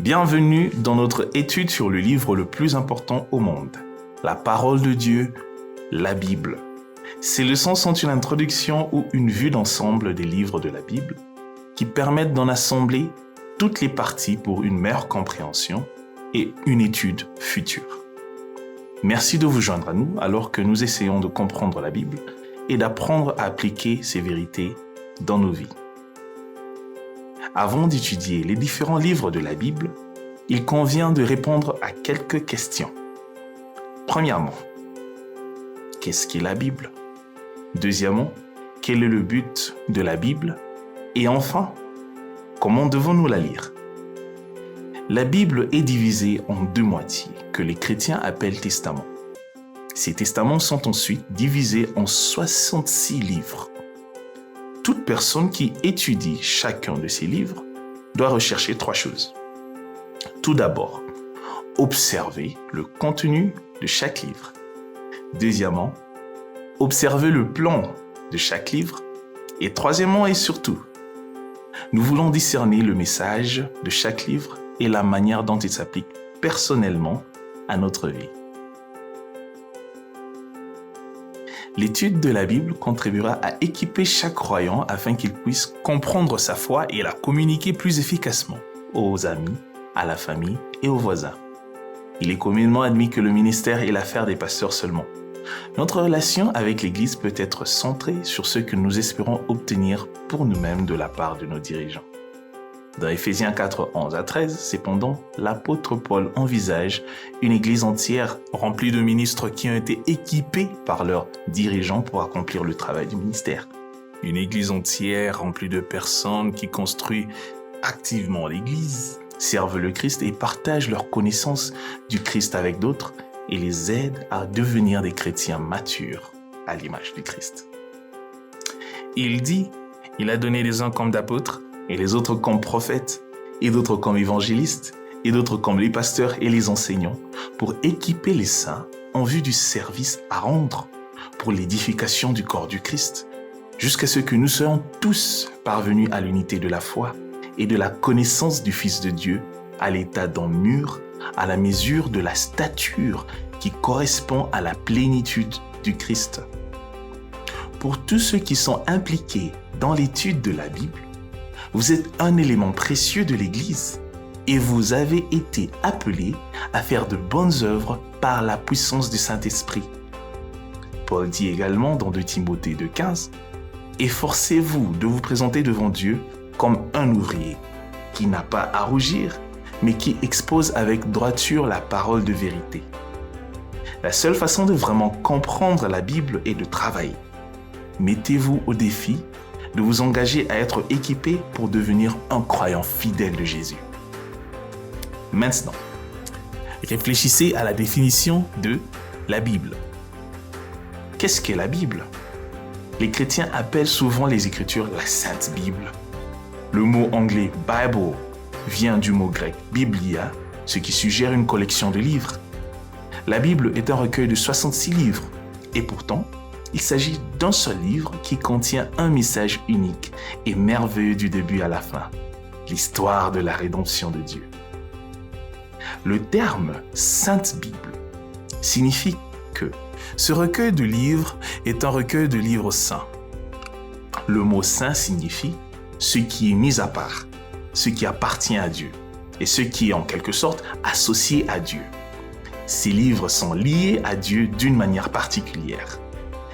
Bienvenue dans notre étude sur le livre le plus important au monde, la parole de Dieu, la Bible. Ces leçons sont une introduction ou une vue d'ensemble des livres de la Bible qui permettent d'en assembler toutes les parties pour une meilleure compréhension et une étude future. Merci de vous joindre à nous alors que nous essayons de comprendre la Bible et d'apprendre à appliquer ces vérités dans nos vies. Avant d'étudier les différents livres de la Bible, il convient de répondre à quelques questions. Premièrement, qu'est-ce qu'est la Bible? Deuxièmement, quel est le but de la Bible? Et enfin, comment devons-nous la lire? La Bible est divisée en deux moitiés que les chrétiens appellent testaments. Ces testaments sont ensuite divisés en 66 livres. Toute personne qui étudie chacun de ces livres doit rechercher trois choses. Tout d'abord, observer le contenu de chaque livre. Deuxièmement, observer le plan de chaque livre. Et troisièmement et surtout, nous voulons discerner le message de chaque livre et la manière dont il s'applique personnellement à notre vie. L'étude de la Bible contribuera à équiper chaque croyant afin qu'il puisse comprendre sa foi et la communiquer plus efficacement aux amis, à la famille et aux voisins. Il est communément admis que le ministère est l'affaire des pasteurs seulement. Notre relation avec l'Église peut être centrée sur ce que nous espérons obtenir pour nous-mêmes de la part de nos dirigeants. Dans Éphésiens 4, 11 à 13, cependant, l'apôtre Paul envisage une église entière remplie de ministres qui ont été équipés par leurs dirigeants pour accomplir le travail du ministère. Une église entière remplie de personnes qui construisent activement l'église, servent le Christ et partagent leur connaissance du Christ avec d'autres et les aident à devenir des chrétiens matures à l'image du Christ. Il dit, il a donné les uns comme d'apôtres, et les autres comme prophètes, et d'autres comme évangélistes, et d'autres comme les pasteurs et les enseignants, pour équiper les saints en vue du service à rendre pour l'édification du corps du Christ, jusqu'à ce que nous soyons tous parvenus à l'unité de la foi et de la connaissance du Fils de Dieu, à l'état d'homme mûr, à la mesure de la stature qui correspond à la plénitude du Christ. Pour tous ceux qui sont impliqués dans l'étude de la Bible, vous êtes un élément précieux de l'Église et vous avez été appelés à faire de bonnes œuvres par la puissance du Saint-Esprit. Paul dit également dans 2 Timothée 2,15 « Efforcez-vous de vous présenter devant Dieu comme un ouvrier qui n'a pas à rougir, mais qui expose avec droiture la parole de vérité. » La seule façon de vraiment comprendre la Bible est de travailler. Mettez-vous au défi de vous engager à être équipé pour devenir un croyant fidèle de Jésus. Maintenant, réfléchissez à la définition de la Bible. Qu'est-ce qu'est la Bible? Les chrétiens appellent souvent les Écritures la Sainte Bible. Le mot anglais « Bible » vient du mot grec « biblia », ce qui suggère une collection de livres. La Bible est un recueil de 66 livres, et pourtant, il s'agit d'un seul livre qui contient un message unique et merveilleux du début à la fin, l'histoire de la rédemption de Dieu. Le terme « Sainte Bible » signifie que ce recueil de livres est un recueil de livres saints. Le mot « saint » signifie ce qui est mis à part, ce qui appartient à Dieu et ce qui est en quelque sorte associé à Dieu. Ces livres sont liés à Dieu d'une manière particulière.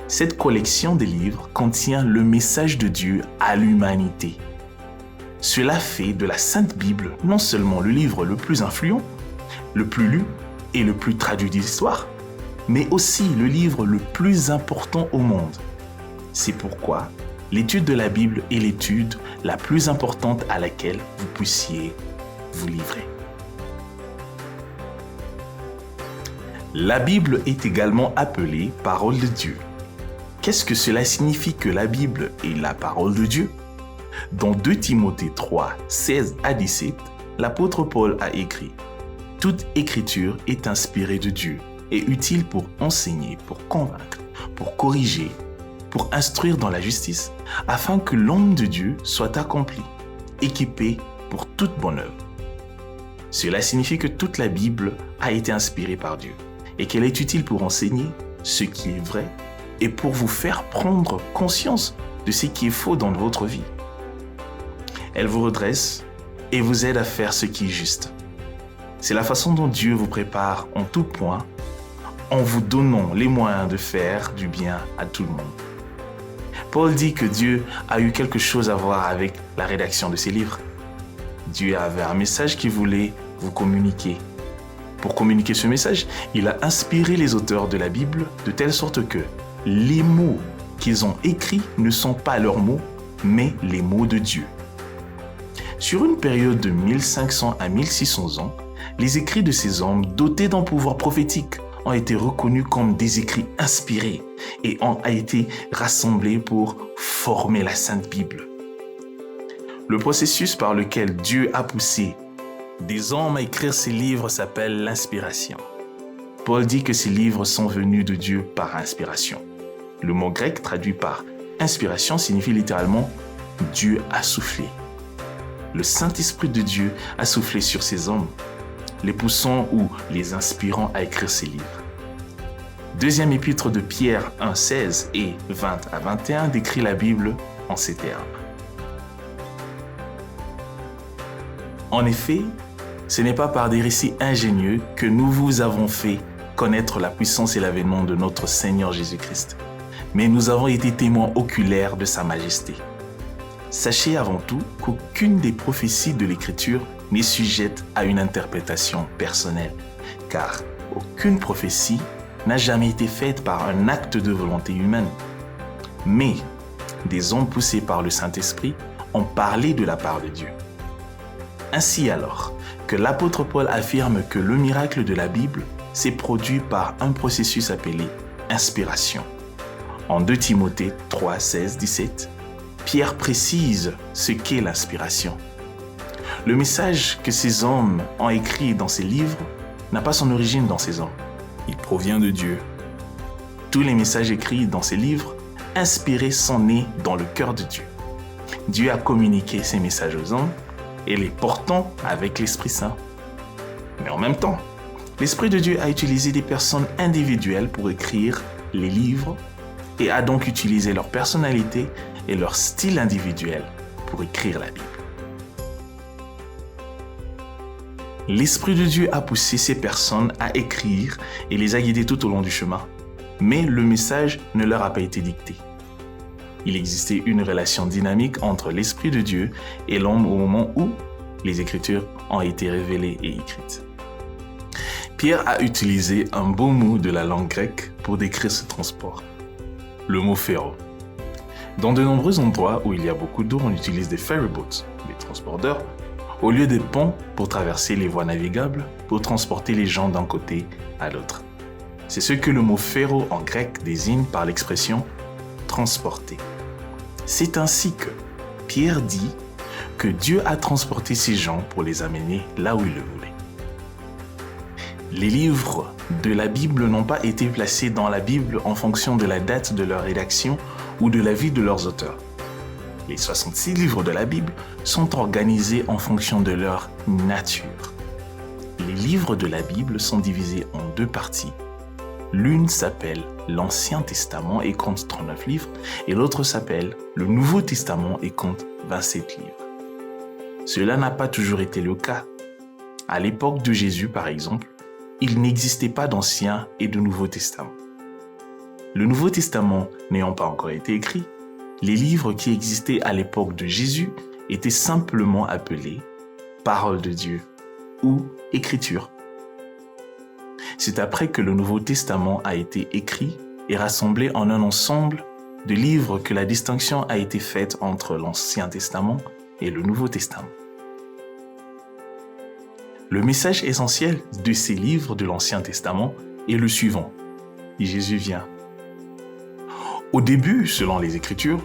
Cette collection de livres contient le message de Dieu à l'humanité. Cela fait de la Sainte Bible non seulement le livre le plus influent, le plus lu et le plus traduit de l'histoire, mais aussi le livre le plus important au monde. C'est pourquoi l'étude de la Bible est l'étude la plus importante à laquelle vous puissiez vous livrer. La Bible est également appelée parole de Dieu. Qu'est-ce que cela signifie que la Bible est la parole de Dieu? Dans 2 Timothée 3, 16 à 17, l'apôtre Paul a écrit « Toute écriture est inspirée de Dieu et utile pour enseigner, pour convaincre, pour corriger, pour instruire dans la justice, afin que l'homme de Dieu soit accompli, équipé pour toute bonne œuvre. » Cela signifie que toute la Bible a été inspirée par Dieu et qu'elle est utile pour enseigner ce qui est vrai et pour vous faire prendre conscience de ce qui est faux dans votre vie. Elle vous redresse et vous aide à faire ce qui est juste. C'est la façon dont Dieu vous prépare en tout point en vous donnant les moyens de faire du bien à tout le monde. Paul dit que Dieu a eu quelque chose à voir avec la rédaction de ses livres. Dieu avait un message qu'il voulait vous communiquer. Pour communiquer ce message, il a inspiré les auteurs de la Bible de telle sorte que les mots qu'ils ont écrits ne sont pas leurs mots, mais les mots de Dieu. Sur une période de 1500 à 1600 ans, les écrits de ces hommes dotés d'un pouvoir prophétique ont été reconnus comme des écrits inspirés et ont été rassemblés pour former la Sainte Bible. Le processus par lequel Dieu a poussé des hommes à écrire ces livres s'appelle l'inspiration. Paul dit que ces livres sont venus de Dieu par inspiration. Le mot grec traduit par inspiration signifie littéralement « Dieu a soufflé ». Le Saint-Esprit de Dieu a soufflé sur ces hommes, les poussant ou les inspirant à écrire ces livres. Deuxième épître de Pierre 1, 16 et 20 à 21 décrit la Bible en ces termes. En effet, ce n'est pas par des récits ingénieux que nous vous avons fait connaître la puissance et l'avènement de notre Seigneur Jésus-Christ, mais nous avons été témoins oculaires de sa majesté. Sachez avant tout qu'aucune des prophéties de l'Écriture n'est sujette à une interprétation personnelle, car aucune prophétie n'a jamais été faite par un acte de volonté humaine. Mais des hommes poussés par le Saint-Esprit ont parlé de la part de Dieu. Ainsi alors que l'apôtre Paul affirme que le miracle de la Bible s'est produit par un processus appelé inspiration. En 2 Timothée 3, 16, 17, Pierre précise ce qu'est l'inspiration. Le message que ces hommes ont écrit dans ces livres n'a pas son origine dans ces hommes. Il provient de Dieu. Tous les messages écrits dans ces livres, inspirés, sont nés dans le cœur de Dieu. Dieu a communiqué ces messages aux hommes et les portant avec l'Esprit Saint. Mais en même temps, l'Esprit de Dieu a utilisé des personnes individuelles pour écrire les livres et a donc utilisé leur personnalité et leur style individuel pour écrire la Bible. L'Esprit de Dieu a poussé ces personnes à écrire et les a guidées tout au long du chemin, mais le message ne leur a pas été dicté. Il existait une relation dynamique entre l'Esprit de Dieu et l'homme au moment où les Écritures ont été révélées et écrites. Pierre a utilisé un beau mot de la langue grecque pour décrire ce transport, le mot ferro. Dans de nombreux endroits où il y a beaucoup d'eau, on utilise des ferryboats, des transporteurs, au lieu des ponts pour traverser les voies navigables pour transporter les gens d'un côté à l'autre. C'est ce que le mot ferro en grec désigne par l'expression transporter. C'est ainsi que Pierre dit que Dieu a transporté ces gens pour les amener là où il le voulait. Les livres de la Bible n'ont pas été placés dans la Bible en fonction de la date de leur rédaction ou de la vie de leurs auteurs. Les 66 livres de la Bible sont organisés en fonction de leur nature. Les livres de la Bible sont divisés en 2 parties. L'une s'appelle l'Ancien Testament et compte 39 livres, et l'autre s'appelle le Nouveau Testament et compte 27 livres. Cela n'a pas toujours été le cas. À l'époque de Jésus, par exemple, il n'existait pas d'Ancien et de Nouveau Testament. Le Nouveau Testament n'ayant pas encore été écrit, les livres qui existaient à l'époque de Jésus étaient simplement appelés Parole de Dieu ou Écriture. C'est après que le Nouveau Testament a été écrit et rassemblé en un ensemble de livres que la distinction a été faite entre l'Ancien Testament et le Nouveau Testament. Le message essentiel de ces livres de l'Ancien Testament est le suivant. Jésus vient. Au début, selon les Écritures,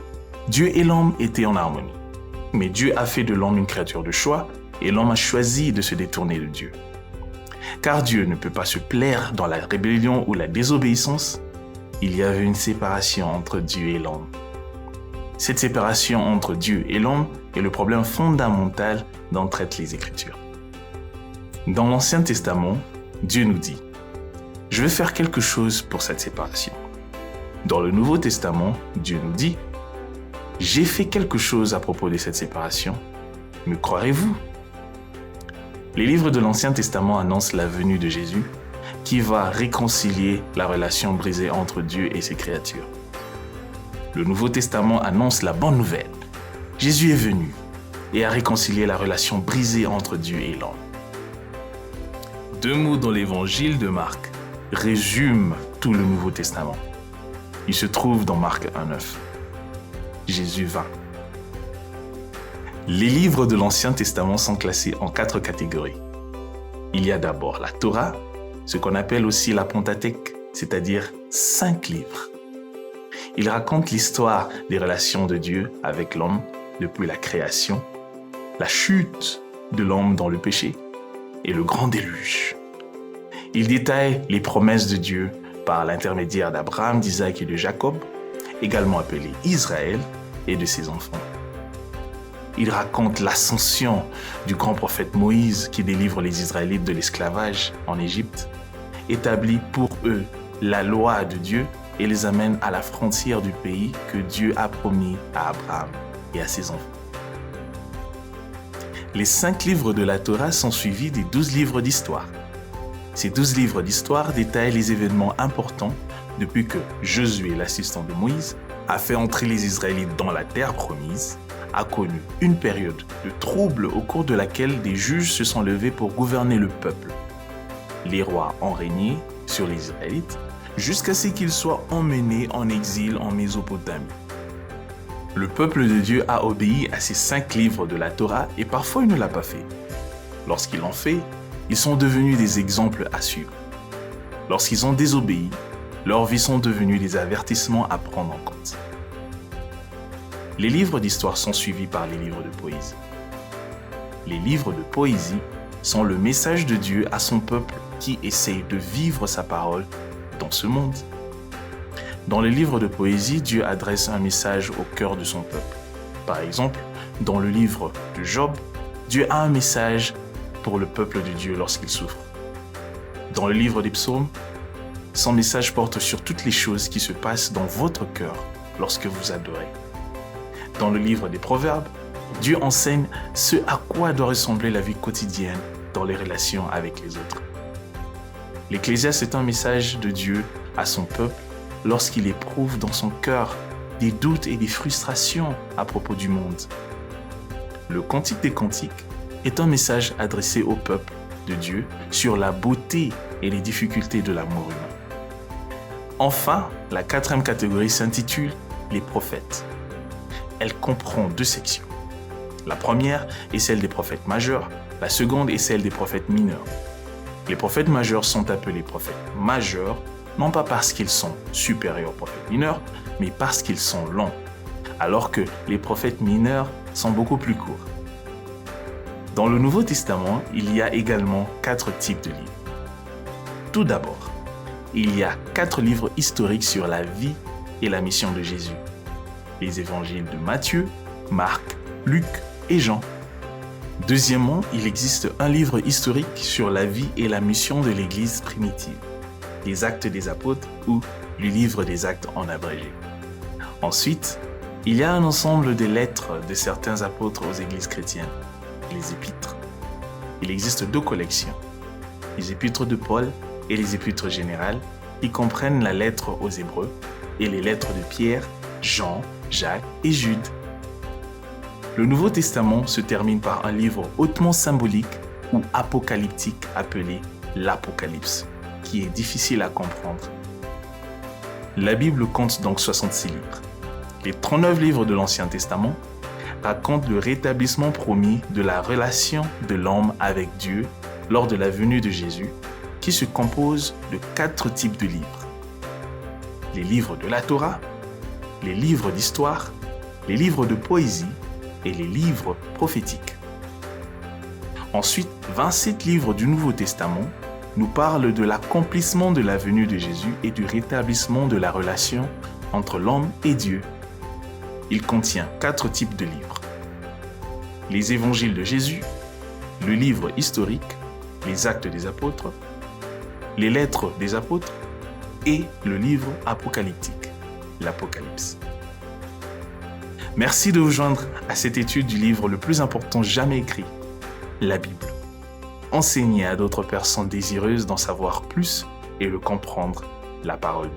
Dieu et l'homme étaient en harmonie. Mais Dieu a fait de l'homme une créature de choix et l'homme a choisi de se détourner de Dieu. Car Dieu ne peut pas se plaire dans la rébellion ou la désobéissance, il y avait une séparation entre Dieu et l'homme. Cette séparation entre Dieu et l'homme est le problème fondamental dont traitent les Écritures. Dans l'Ancien Testament, Dieu nous dit « Je vais faire quelque chose pour cette séparation ». Dans le Nouveau Testament, Dieu nous dit « J'ai fait quelque chose à propos de cette séparation. Me croirez-vous » Les livres de l'Ancien Testament annoncent la venue de Jésus qui va réconcilier la relation brisée entre Dieu et ses créatures. Le Nouveau Testament annonce la bonne nouvelle. Jésus est venu et a réconcilié la relation brisée entre Dieu et l'homme. 2 mots dans l'évangile de Marc résument tout le Nouveau Testament. Il se trouve dans Marc 1,9. Jésus vint. Les livres de l'Ancien Testament sont classés en 4 catégories. Il y a d'abord la Torah, ce qu'on appelle aussi la Pentateuque, c'est-à-dire 5 livres. Il raconte l'histoire des relations de Dieu avec l'homme depuis la création, la chute de l'homme dans le péché et le grand déluge. Il détaille les promesses de Dieu par l'intermédiaire d'Abraham, d'Isaac et de Jacob, également appelé Israël, et de ses enfants. Il raconte l'ascension du grand prophète Moïse qui délivre les Israélites de l'esclavage en Égypte, établit pour eux la loi de Dieu et les amène à la frontière du pays que Dieu a promis à Abraham et à ses enfants. Les 5 livres de la Torah sont suivis des 12 livres d'histoire. Ces 12 livres d'histoire détaillent les événements importants depuis que Josué, l'assistant de Moïse, a fait entrer les Israélites dans la terre promise, a connu une période de trouble au cours de laquelle des juges se sont levés pour gouverner le peuple. Les rois ont régné sur les Israélites jusqu'à ce qu'ils soient emmenés en exil en Mésopotamie. Le peuple de Dieu a obéi à ces 5 livres de la Torah et parfois il ne l'a pas fait. Lorsqu'ils l'ont fait, ils sont devenus des exemples à suivre. Lorsqu'ils ont désobéi, leurs vies sont devenues des avertissements à prendre en compte. Les livres d'histoire sont suivis par les livres de poésie. Les livres de poésie sont le message de Dieu à son peuple qui essaye de vivre sa parole dans ce monde. Dans les livres de poésie, Dieu adresse un message au cœur de son peuple. Par exemple, dans le livre de Job, Dieu a un message pour le peuple de Dieu lorsqu'il souffre. Dans le livre des psaumes, son message porte sur toutes les choses qui se passent dans votre cœur lorsque vous adorez. Dans le livre des proverbes, Dieu enseigne ce à quoi doit ressembler la vie quotidienne dans les relations avec les autres. L'Ecclésiaste est un message de Dieu à son peuple lorsqu'il éprouve dans son cœur des doutes et des frustrations à propos du monde. Le Cantique des Cantiques est un message adressé au peuple de Dieu sur la beauté et les difficultés de l'amour humain. Enfin, la 4e catégorie s'intitule « Les prophètes ». Elle comprend 2 sections. La première est celle des prophètes majeurs, la seconde est celle des prophètes mineurs. Les prophètes majeurs sont appelés prophètes majeurs, non pas parce qu'ils sont supérieurs aux prophètes mineurs, mais parce qu'ils sont longs, alors que les prophètes mineurs sont beaucoup plus courts. Dans le Nouveau Testament, il y a également 4 types de livres. Tout d'abord, il y a 4 livres historiques sur la vie et la mission de Jésus. Les évangiles de Matthieu, Marc, Luc et Jean. Deuxièmement, il existe un livre historique sur la vie et la mission de l'Église primitive, les Actes des Apôtres ou le livre des Actes en abrégé. Ensuite, il y a un ensemble de lettres de certains apôtres aux églises chrétiennes, les épîtres. Il existe 2 collections, les épîtres de Paul et les épîtres générales, qui comprennent la lettre aux Hébreux et les lettres de Pierre, Jean, Jacques et Jude. Le Nouveau Testament se termine par un livre hautement symbolique ou apocalyptique appelé l'Apocalypse, qui est difficile à comprendre. La Bible compte donc 66 livres. Les 39 livres de l'Ancien Testament racontent le rétablissement promis de la relation de l'homme avec Dieu lors de la venue de Jésus, qui se compose de 4 types de livres. Les livres de la Torah, les livres d'histoire, les livres de poésie et les livres prophétiques. Ensuite, 27 livres du Nouveau Testament nous parlent de l'accomplissement de la venue de Jésus et du rétablissement de la relation entre l'homme et Dieu. Il contient 4 types de livres. Les évangiles de Jésus, le livre historique, les Actes des Apôtres, les Lettres des Apôtres et le livre apocalyptique, l'Apocalypse. Merci de vous joindre à cette étude du livre le plus important jamais écrit, la Bible. Enseignez à d'autres personnes désireuses d'en savoir plus et de comprendre la parole